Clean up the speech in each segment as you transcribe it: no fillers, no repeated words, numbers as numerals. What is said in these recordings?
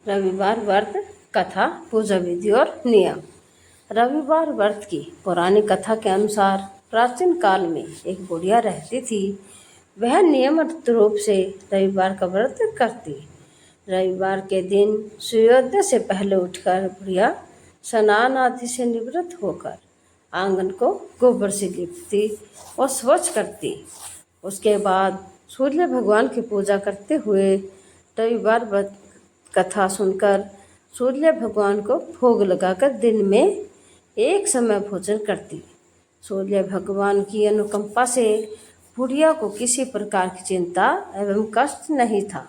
रविवार व्रत कथा पूजा विधि और नियम। रविवार व्रत की पौराणिक कथा के अनुसार प्राचीन काल में एक बुढ़िया रहती थी। वह नियमित रूप से रविवार का व्रत करती। रविवार के दिन सूर्योदय से पहले उठकर बुढ़िया स्नान आदि से निवृत्त होकर आंगन को गोबर से लीपती और स्वच्छ करती। उसके बाद सूर्य भगवान की पूजा करते हुए रविवार व्रत कथा सुनकर सूर्य भगवान को भोग लगाकर दिन में एक समय भोजन करती। सूर्य भगवान की अनुकंपा से बुढ़िया को किसी प्रकार की चिंता एवं कष्ट नहीं था।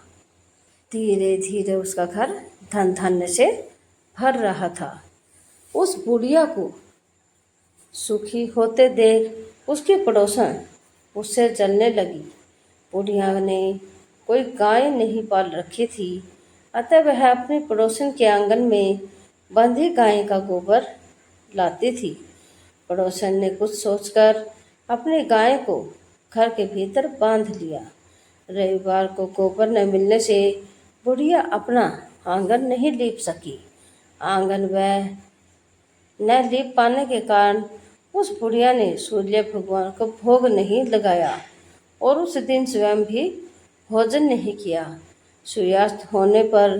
धीरे धीरे उसका घर धन धान्य से भर रहा था। उस बुढ़िया को सुखी होते देख उसकी पड़ोसन उससे जलने लगी। बुढ़िया ने कोई गाय नहीं पाल रखी थी, अतः वह अपने पड़ोसन के आंगन में बंधी गाय का गोबर लाती थी। पड़ोसन ने कुछ सोचकर अपनी गाय को घर के भीतर बांध लिया। रविवार को गोबर न मिलने से बुढ़िया अपना आंगन नहीं लीप सकी। आंगन वह न लीप पाने के कारण उस बुढ़िया ने सूर्य भगवान को भोग नहीं लगाया और उस दिन स्वयं भी भोजन नहीं किया। सूर्यास्त होने पर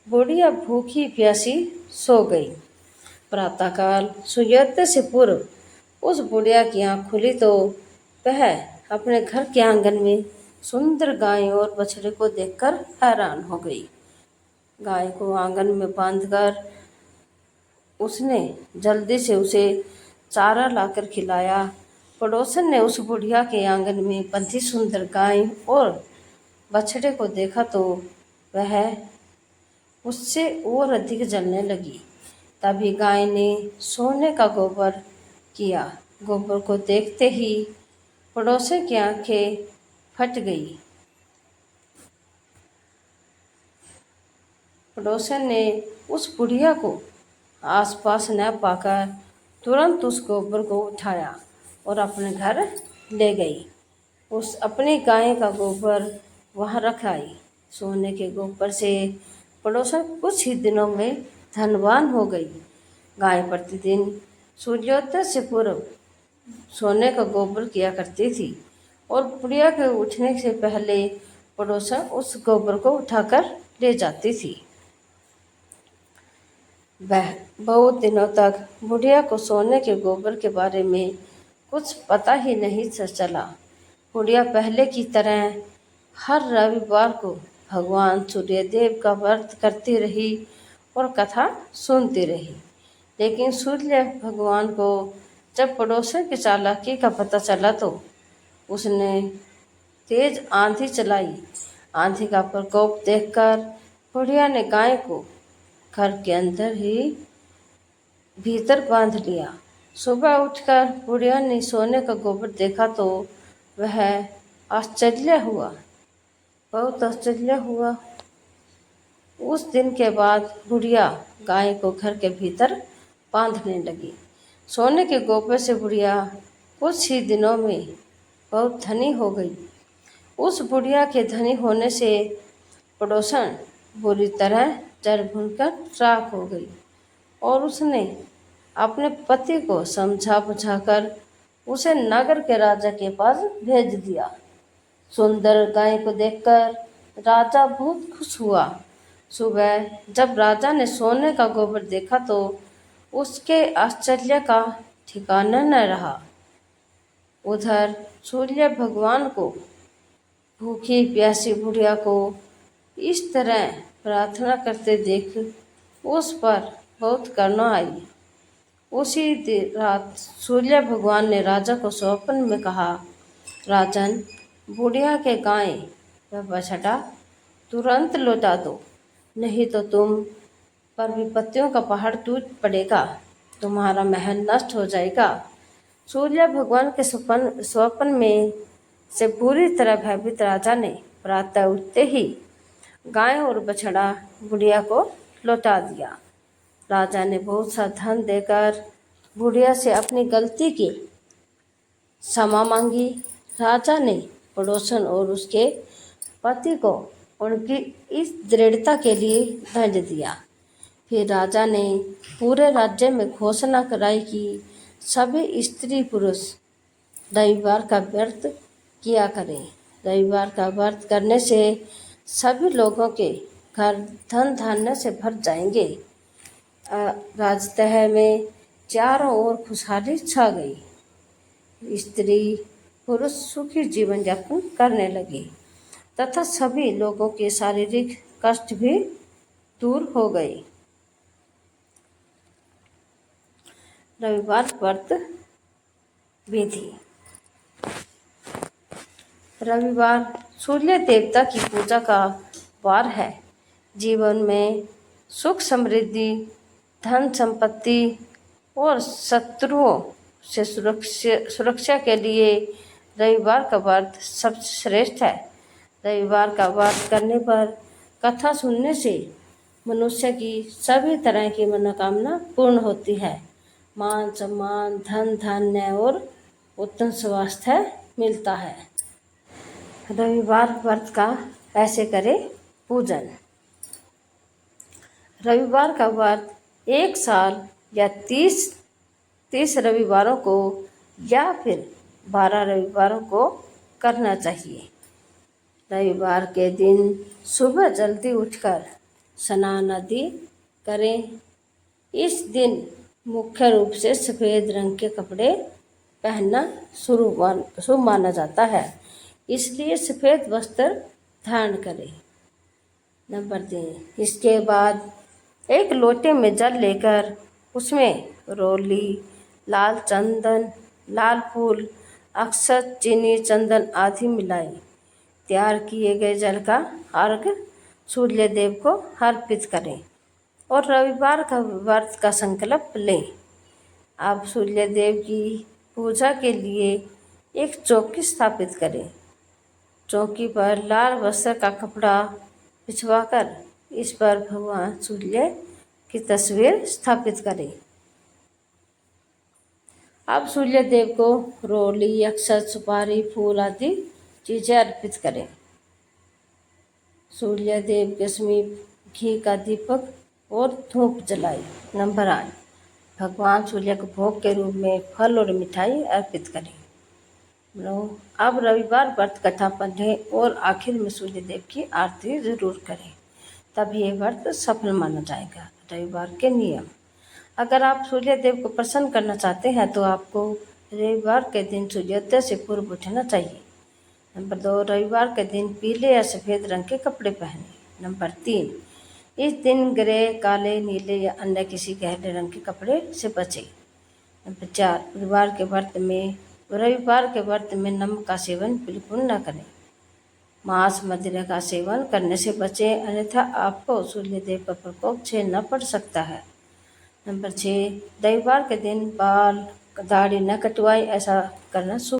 बुढ़िया भूखी प्यासी सो गई। प्रातःकाल सूर्योदय से पूर्व उस बुढ़िया की आँख खुली तो वह अपने घर के आंगन में सुंदर गाय और बछड़े को देखकर हैरान हो गई। गाय को आंगन में बांधकर उसने जल्दी से उसे चारा लाकर खिलाया। पड़ोसन ने उस बुढ़िया के आंगन में बंधी सुंदर गाय और बछड़े को देखा तो वह उससे और अधिक जलने लगी। तभी गाय ने सोने का गोबर किया। गोबर को देखते ही पड़ोसन की आंखें फट गई। पड़ोसन ने उस बुढ़िया को आसपास न पाकर तुरंत उस गोबर को उठाया और अपने घर ले गई। उस अपनी गाय का गोबर वहाँ रख आई। सोने के गोबर से पड़ोसन कुछ ही दिनों में धनवान हो गई। गाय प्रतिदिन सूर्योदय से पूर्व सोने का गोबर किया करती थी और बुढ़िया के उठने से पहले पड़ोसन उस गोबर को उठाकर ले जाती थी। वह बहुत दिनों तक बुढ़िया को सोने के गोबर के बारे में कुछ पता ही नहीं चला। बुढ़िया पहले की तरह हर रविवार को भगवान सूर्यदेव का व्रत करती रही और कथा सुनती रही। लेकिन सूर्य भगवान को जब पड़ोसन की चालाकी का पता चला तो उसने तेज आंधी चलाई। आंधी का प्रकोप देखकर बुढ़िया ने गाय को घर के अंदर ही भीतर बांध लिया। सुबह उठकर बुढ़िया ने सोने का गोबर देखा तो वह बहुत आश्चर्य हुआ। उस दिन के बाद बुढ़िया गाय को घर के भीतर बांधने लगी। सोने के गोबर से बुढ़िया कुछ ही दिनों में बहुत धनी हो गई। उस बुढ़िया के धनी होने से पड़ोसन बुरी तरह जल भूनकर राख हो गई और उसने अपने पति को समझा बुझाकर उसे नगर के राजा के पास भेज दिया। सुंदर गाय को देखकर राजा बहुत खुश हुआ। सुबह जब राजा ने सोने का गोबर देखा तो उसके आश्चर्य का ठिकाना न रहा। उधर सूर्य भगवान को भूखी प्यासी बुढ़िया को इस तरह प्रार्थना करते देख उस पर बहुत करुणा आई। उसी रात सूर्य भगवान ने राजा को स्वप्न में कहा, राजन, बुढ़िया के गाय व बछड़ा तुरंत लौटा दो, नहीं तो तुम पर विपत्तियों का पहाड़ टूट पड़ेगा, तुम्हारा महल नष्ट हो जाएगा। सूर्य भगवान के स्वप्न में से पूरी तरह भयभीत राजा ने प्रातः उठते ही गाय और बछड़ा बुढ़िया को लौटा दिया। राजा ने बहुत सा धन देकर बुढ़िया से अपनी गलती की क्षमा मांगी। राजा ने पड़ोसन और उसके पति को उनकी इस दृढ़ता के लिए दंड दिया। फिर राजा ने पूरे राज्य में घोषणा कराई कि सभी स्त्री पुरुष रविवार का व्रत किया करें। रविवार का व्रत करने से सभी लोगों के घर धन धान्य से भर जाएंगे। राजतह में चारों ओर खुशहाली छा गई। स्त्री पुरुष सुखी जीवन यापन करने लगे तथा सभी लोगों के शारीरिक कष्ट भी दूर हो गए। रविवार व्रत विधि। रविवार सूर्य देवता की पूजा का वार है। जीवन में सुख समृद्धि, धन संपत्ति और शत्रुओं से सुरक्षा के लिए रविवार का व्रत सबसे श्रेष्ठ है। रविवार का व्रत करने पर कथा सुनने से मनुष्य की सभी तरह की मनोकामना पूर्ण होती है। मान सम्मान, धन धान्य और उत्तम स्वास्थ्य मिलता है। रविवार व्रत का ऐसे करें पूजन। रविवार का व्रत 1 साल या 30 रविवारों को या फिर 12 रविवारों को करना चाहिए। रविवार के दिन सुबह जल्दी उठकर स्नान आदि करें। इस दिन मुख्य रूप से सफ़ेद रंग के कपड़े पहनना शुभ माना जाता है, इसलिए सफ़ेद वस्त्र धारण करें। नंबर 3, इसके बाद एक लोटे में जल लेकर उसमें रोली, लाल चंदन, लाल फूल, अक्षत, चीनी, चंदन आदि मिलाएं। तैयार किए गए जल का अर्घ सूर्य देव को अर्पित करें और रविवार का व्रत का संकल्प लें। आप सूर्य देव की पूजा के लिए एक चौकी स्थापित करें। चौकी पर लाल वस्त्र का कपड़ा बिछवाकर इस पर भगवान सूर्य की तस्वीर स्थापित करें। आप सूर्य देव को रोली, अक्षत, सुपारी, फूल आदि चीज़ें अर्पित करें। सूर्य देव के समीप घी का दीपक और धूप जलाएं। नंबर 8, भगवान सूर्य को भोग के रूप में फल और मिठाई अर्पित करें। अब रविवार व्रत कथा पढ़ें और आखिर में सूर्य देव की आरती जरूर करें, तब ये व्रत सफल माना जाएगा। रविवार के नियम। अगर आप सूर्य देव को प्रसन्न करना चाहते हैं तो आपको रविवार के दिन सूर्योदय से पूर्व उठना चाहिए। नंबर 2, रविवार के दिन पीले या सफ़ेद रंग के कपड़े पहनें। नंबर 3, इस दिन ग्रे, काले, नीले या अन्य किसी गहरे रंग के कपड़े से बचें। नंबर 4, रविवार के व्रत में नमक का सेवन बिल्कुल न करें। मांस मदिरा का सेवन करने से बचें, अन्यथा आपको सूर्य देव का प्रकोप झेलना पड़ सकता है। नंबर 6, रविवार के दिन बाल दाढ़ी न कटवाएं, ऐसा करना शुभ